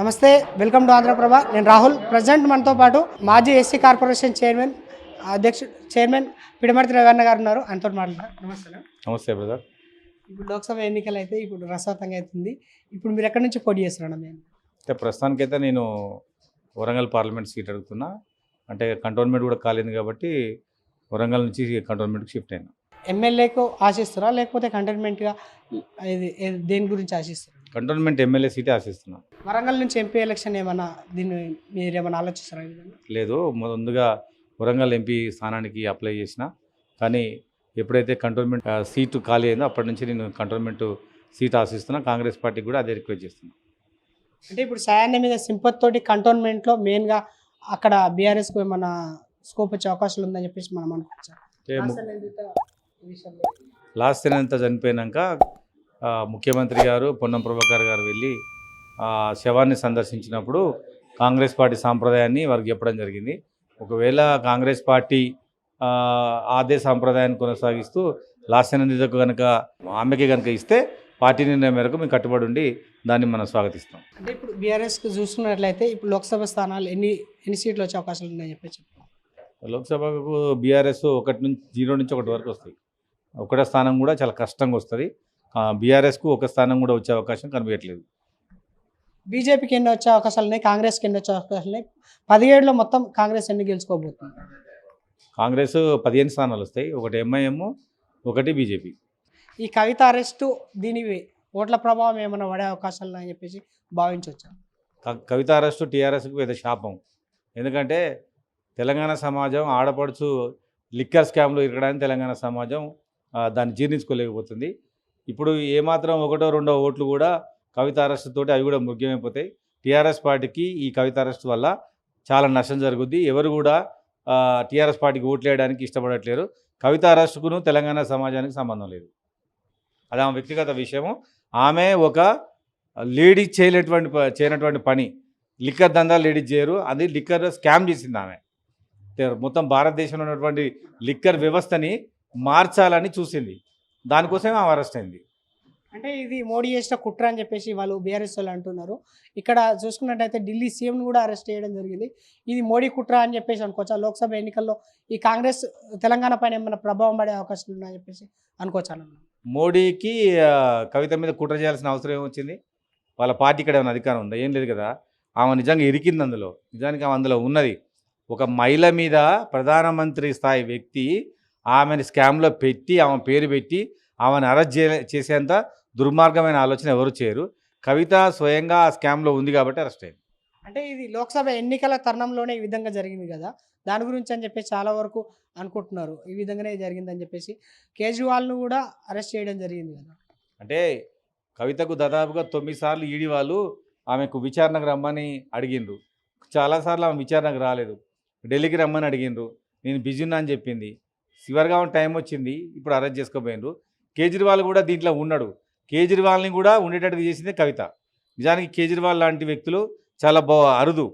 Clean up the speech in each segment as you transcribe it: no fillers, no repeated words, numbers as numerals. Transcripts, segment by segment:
నమస్తే, welcome to Andhraprabha. నేను Rahul. Present మనతో పాటు మాజీ ఎస్సీ కార్పొరేషన్ చైర్మన్ పిడమర్తి రవణ గారు ఉన్నారు. ఆయనతో మాట్లాడారు. నమస్తే. నమస్తే బ్రదర్. ఇప్పుడు లోక్సభ ఎన్నికలు అయితే ఇప్పుడు రసవత్తంగా అవుతుంది. ఇప్పుడు మీరు ఎక్కడి నుంచి పోటీ చేస్తున్నాను? నేను అంటే ప్రస్తుతానికైతే నేను వరంగల్ పార్లమెంట్ సీట్ అడుగుతున్నా. అంటే కంటోన్మెంట్ కూడా కాలేదు కాబట్టి వరంగల్ నుంచి కంటోన్మెంట్కి షిఫ్ట్ అయినా. ఎమ్మెల్యేకు ఆశిస్తారా లేకపోతే కంటోన్మెంట్గా దేని గురించి ఆశిస్తారా? కంటోన్మెంట్ ఎమ్మెల్యే సీటే ఆశిస్తున్నా. వరంగల్ నుంచి ఎంపీ ఎలక్షన్ ఏమన్నా దీన్ని మీరు ఏమైనా ఆలోచిస్తారా? లేదు, ముందుగా వరంగల్ ఎంపీ స్థానానికి అప్లై చేసిన, కానీ ఎప్పుడైతే కంటోన్మెంట్ సీటు ఖాళీ అయిందో అప్పటి నుంచి నేను కంటోన్మెంట్ సీట్ ఆశిస్తున్నా. కాంగ్రెస్ పార్టీకి కూడా అదే రిక్వెస్ట్ చేస్తున్నా. అంటే ఇప్పుడు సాయాన్ని మీద సింపత్ తోటి కంటోన్మెంట్లో మెయిన్గా అక్కడ బీఆర్ఎస్కు ఏమైనా స్కోప్ వచ్చే అవకాశాలు ఉందని చెప్పేసి మనం అనుకోవచ్చు. లాస్ట్ ఇయర్ అంతా చనిపోయినాక ముఖ్యమంత్రి గారు పొన్నం ప్రభాకర్ గారు వెళ్ళి శవాన్ని సందర్శించినప్పుడు కాంగ్రెస్ పార్టీ సాంప్రదాయాన్ని వారికి చెప్పడం జరిగింది. ఒకవేళ కాంగ్రెస్ పార్టీ అదే సాంప్రదాయాన్ని కొనసాగిస్తూ లాస్యనందితకు కనుక ఆమెకి కనుక ఇస్తే పార్టీ నిర్ణయం మేరకు మేము కట్టుబడి ఉండి దాన్ని మనం స్వాగతిస్తాం. అంటే ఇప్పుడు బీఆర్ఎస్కి చూసుకున్నట్లయితే ఇప్పుడు లోక్సభ స్థానాలు ఎన్ని సీట్లు వచ్చే అవకాశాలు ఉన్నాయని చెప్పి లోక్సభకు బీఆర్ఎస్ 0 నుంచి 1 వరకు వస్తాయి. ఒకటో స్థానం కూడా చాలా కష్టంగా వస్తుంది. బీఆర్ఎస్కు ఒక స్థానం కూడా వచ్చే అవకాశం కనిపించట్లేదు. బీజేపీకి ఎన్ని వచ్చే అవకాశాలు ఉన్నాయి? కాంగ్రెస్కి ఎన్ని వచ్చే అవకాశాలు ఉన్నాయి? 17లో మొత్తం కాంగ్రెస్ ఎన్ని గెలుచుకోబోతుంది? కాంగ్రెస్ 15 స్థానాలు వస్తాయి. ఒకటి ఎంఐఎం, ఒకటి బీజేపీ. ఈ కవిత అరెస్టు దీని ఓట్ల ప్రభావం ఏమైనా పడే అవకాశాలు అని చెప్పేసి భావించవచ్చు. కవిత అరెస్టు టీఆర్ఎస్కు పెద్ద శాపం. ఎందుకంటే తెలంగాణ సమాజం ఆడపడుచు లిక్కర్ స్కామ్లో ఇరగడానికి తెలంగాణ సమాజం దాన్ని జీర్ణించుకోలేకపోతుంది. ఇప్పుడు ఏమాత్రం 1, 2 ఓట్లు కూడా కవిత అరెస్ట్ తోటి అవి కూడా ముఖ్యమైపోతాయి. టీఆర్ఎస్ పార్టీకి ఈ కవిత అరెస్ట్ వల్ల చాలా నష్టం జరుగుద్ది. ఎవరు కూడా టీఆర్ఎస్ పార్టీకి ఓట్లు వేయడానికి ఇష్టపడట్లేరు. కవిత అరెస్టుకును తెలంగాణ సమాజానికి సంబంధం లేదు. అది ఆమె వ్యక్తిగత విషయము. ఆమె ఒక లేడీస్ చేయనటువంటి పని. లిక్కర్ దందా లేడీస్ చేయరు. అది లిక్కర్ స్కామ్ చేసింది ఆమె. మొత్తం భారతదేశంలో ఉన్నటువంటి లిక్కర్ వ్యవస్థని మార్చాలని చూసింది. దానికోసమే ఆమె అరెస్ట్ అయింది. అంటే ఇది మోడీ చేసిన కుట్ర అని చెప్పేసి వాళ్ళు బీఆర్ఎస్ వాళ్ళు అంటున్నారు. ఇక్కడ చూసుకున్నట్టయితే ఢిల్లీ సీఎంను కూడా అరెస్ట్ చేయడం జరిగింది. ఇది మోడీ కుట్ర అని చెప్పేసి అనుకోవచ్చా? లోక్సభ ఎన్నికల్లో ఈ కాంగ్రెస్ తెలంగాణ పైన ఏమైనా ప్రభావం పడే అవకాశాలు ఉన్నాయని చెప్పేసి అనుకోవచ్చా? మోడీకి కవిత మీద కుట్ర చేయాల్సిన అవసరం ఏమొచ్చింది? వాళ్ళ పార్టీ ఇక్కడ ఏమైనా అధికారం ఉందా? ఏం లేదు కదా. ఆమె నిజంగా ఇరికింది అందులో. నిజానికి ఆమె అందులో ఉన్నది. ఒక మహిళ మీద ప్రధానమంత్రి స్థాయి వ్యక్తి ఆమెను స్కామ్లో పెట్టి ఆమె పేరు పెట్టి ఆమెను అరెస్ట్ చేసేంత దుర్మార్గమైన ఆలోచన ఎవరు చేయరు. కవిత స్వయంగా ఆ స్కామ్లో ఉంది కాబట్టి అరెస్ట్ అయింది. అంటే ఇది లోక్సభ ఎన్నికల తరుణంలోనే ఈ విధంగా జరిగింది కదా, దాని గురించి అని చెప్పేసి చాలా వరకు అనుకుంటున్నారు. ఈ విధంగానే జరిగిందని చెప్పేసి కేజ్రీవాల్ను కూడా అరెస్ట్ చేయడం జరిగింది కదా. అంటే కవితకు దాదాపుగా 9 సార్లు ఈడీ వాళ్ళు ఆమెకు విచారణకు రమ్మని అడిగిండ్రు. చాలాసార్లు ఆమె విచారణకు రాలేదు. ఢిల్లీకి రమ్మని అడిగిండ్రు. నేను బిజీ ఉన్నా అని చెప్పింది. చివరిగా టైం వచ్చింది. ఇప్పుడు అరెస్ట్ చేసుకోపోయినరు. కేజ్రీవాల్ కూడా దీంట్లో ఉన్నాడు. కేజ్రీవాల్ని కూడా ఉండేటట్టు చేసిందే కవిత. నిజానికి కేజ్రీవాల్ లాంటి వ్యక్తులు చాలా అరుదు.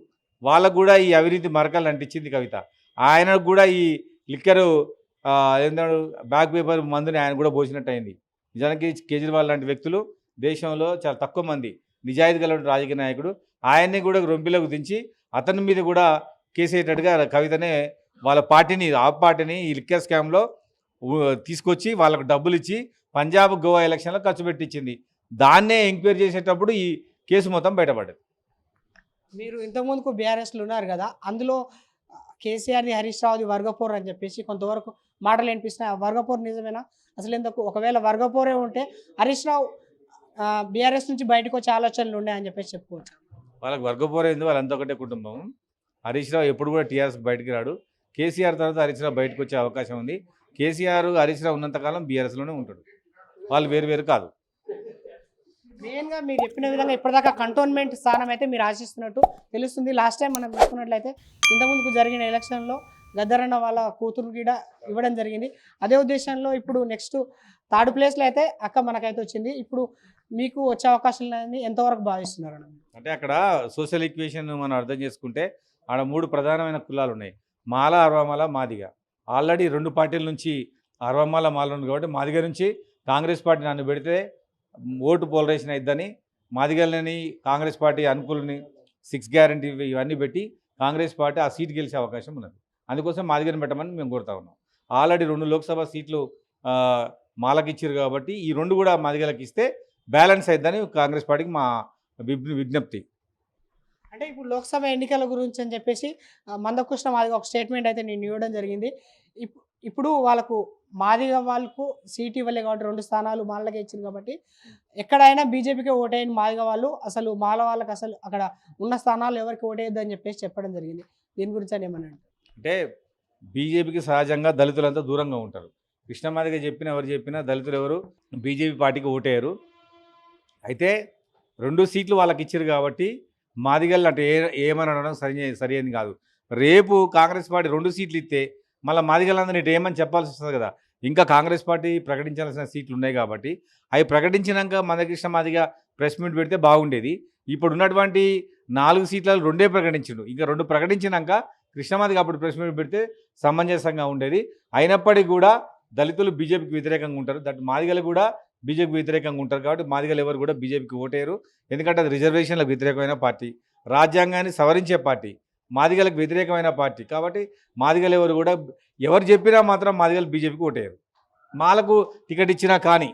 వాళ్ళకు కూడా ఈ అవినీతి మరకలు అంటించింది కవిత. ఆయనకు కూడా ఈ లిక్కరు ఏంటంటే బ్యాక్ పేపర్ మందుని ఆయన కూడా పోసినట్టు అయింది. నిజానికి కేజ్రీవాల్ లాంటి వ్యక్తులు దేశంలో చాలా తక్కువ మంది నిజాయితీ గల రాజకీయ నాయకుడు. ఆయన్ని కూడా రొంపిలోకి దించి అతని మీద కూడా కేసేటట్టుగా కవితనే వాళ్ళ పార్టీని ఈ లిక్కర్ స్కామ్లో తీసుకొచ్చి వాళ్ళకు డబ్బులు ఇచ్చి పంజాబ్, గోవా ఎలక్షన్లో ఖర్చు పెట్టించింది. దాన్నే ఎంక్వైరీ చేసేటప్పుడు ఈ కేసు మొత్తం బయటపడ్డది. మీరు ఇంతకుముందుకు బీఆర్ఎస్లో ఉన్నారు కదా, అందులో కేసీఆర్ది, హరీష్ రావుది వర్గపోర్ అని చెప్పేసి కొంతవరకు మాటలు వినిపిస్తున్నాయి. వర్గపోర్ నిజమేనా? అసలు ఎందుకు ఒకవేళ వర్గపోరే ఉంటే హరీష్ రావు బీఆర్ఎస్ నుంచి బయటకు వచ్చే ఆలోచనలు ఉన్నాయని చెప్పేసి చెప్పుకోవచ్చు. వాళ్ళకి వర్గపోరైంది, వాళ్ళంతా ఒకటే కుటుంబం. హరీష్ రావు ఎప్పుడు కూడా టీఆర్ఎస్ బయటికి రాడు. కేసీఆర్ తర్వాత హరీష్ రావు బయటకు వచ్చే అవకాశం ఉంది. కేసీఆర్, హరీష్ రావు ఉన్నంతకాలం బీఆర్ఎస్లోనే ఉంటాడు. వాళ్ళు వేరు కాదు. మెయిన్గా మీరు చెప్పిన విధంగా ఇప్పటిదాకా కంటోన్మెంట్ స్థానం అయితే మీరు ఆశిస్తున్నట్టు తెలుస్తుంది. లాస్ట్ టైం మనం చూసుకున్నట్లయితే ఇంతకుముందుకు జరిగిన ఎలక్షన్లో గద్దరన్న వాళ్ళ కూతురు కూడా ఇవ్వడం జరిగింది. అదే ఉద్దేశంలో ఇప్పుడు నెక్స్ట్ 3rd ప్లేస్లో అయితే అక్క మనకైతే వచ్చింది. ఇప్పుడు మీకు వచ్చే అవకాశాలు ఎంతవరకు భావిస్తున్నారు? అంటే అక్కడ సోషల్ ఈక్వేషన్ మనం అర్థం చేసుకుంటే ఆడ 3 ప్రధానమైన కులాలు ఉన్నాయి. మాల, అరవమాల, మాదిగ. ఆల్రెడీ 2 పార్టీల నుంచి అరవమాల, మాల ఉంది కాబట్టి మాదిగ నుంచి కాంగ్రెస్ పార్టీ నన్ను పెడితే ఓటు పోలరైజేషన్ అయిద్దని మాదిగలని కాంగ్రెస్ పార్టీ అనుకూలని 6 గ్యారంటీ ఇవన్నీ పెట్టి కాంగ్రెస్ పార్టీ ఆ సీట్ గెలిచే అవకాశం ఉన్నది. అందుకోసం మాదిగని పెట్టమని మేము కోరుతా ఉన్నాం. ఆల్రెడీ 2 లోక్సభ సీట్లు మాలకి ఇచ్చారు కాబట్టి ఈ 2 కూడా మాదిగలకు ఇస్తే బ్యాలెన్స్ అయిద్దని కాంగ్రెస్ పార్టీకి మా విజ్ఞప్తి. అంటే ఇప్పుడు లోక్సభ ఎన్నికల గురించి అని చెప్పేసి మందకృష్ణ మాదిగ ఒక స్టేట్మెంట్ అయితే నేను ఇవ్వడం జరిగింది. ఇప్పుడు వాళ్ళకు మాదిగ వాళ్ళకు సీట్ ఇవ్వలే కాబట్టి 2 స్థానాలు మాలకే ఇచ్చింది కాబట్టి ఎక్కడైనా బీజేపీకే ఓటేయని మాదిగ వాళ్ళు అసలు మాల వాళ్ళకి అసలు అక్కడ ఉన్న స్థానాలు ఎవరికి ఓటేయద్దని చెప్పేసి చెప్పడం జరిగింది. దీని గురించి అని ఏమన్నా అంటే బీజేపీకి సహజంగా దళితులంతా దూరంగా ఉంటారు. కృష్ణమాదిగ చెప్పిన ఎవరు చెప్పినా దళితులు ఎవరు బీజేపీ పార్టీకి ఓటేయరు. అయితే 2 సీట్లు వాళ్ళకి ఇచ్చారు కాబట్టి మాదిగళ్ళు అంటే ఏమని అనడం సరైనది కాదు. రేపు కాంగ్రెస్ పార్టీ 2 సీట్లు ఇస్తే మళ్ళీ మాదిగలందరినీ ఇటు ఏమని చెప్పాల్సి వస్తుంది కదా. ఇంకా కాంగ్రెస్ పార్టీ ప్రకటించాల్సిన సీట్లు ఉన్నాయి కాబట్టి అవి ప్రకటించినాక మందకృష్ణ మాదిగ ప్రెస్ మీట్ పెడితే బాగుండేది. ఇప్పుడు ఉన్నటువంటి 4 సీట్లలో 2 ప్రకటించిండు. ఇంకా 2 ప్రకటించినాక కృష్ణమాదిగ అప్పుడు ప్రెస్ మీట్ పెడితే సమంజసంగా ఉండేది. అయినప్పటికీ కూడా దళితులు బీజేపీకి వ్యతిరేకంగా ఉంటారు. మాదిగలు కూడా బీజేపీకి వ్యతిరేకంగా ఉంటారు కాబట్టి మాదిగలు ఎవరు కూడా బీజేపీకి ఓటేయరు. ఎందుకంటే అది రిజర్వేషన్లకు వ్యతిరేకమైన పార్టీ, రాజ్యాంగాన్ని సవరించే పార్టీ, మాదిగలకు వ్యతిరేకమైన పార్టీ కాబట్టి మాదిగలు ఎవరు కూడా ఎవరు చెప్పినా మాత్రం మాదిగలు బీజేపీకి ఓటేయరు. మాలకు టికెట్ ఇచ్చినా కానీ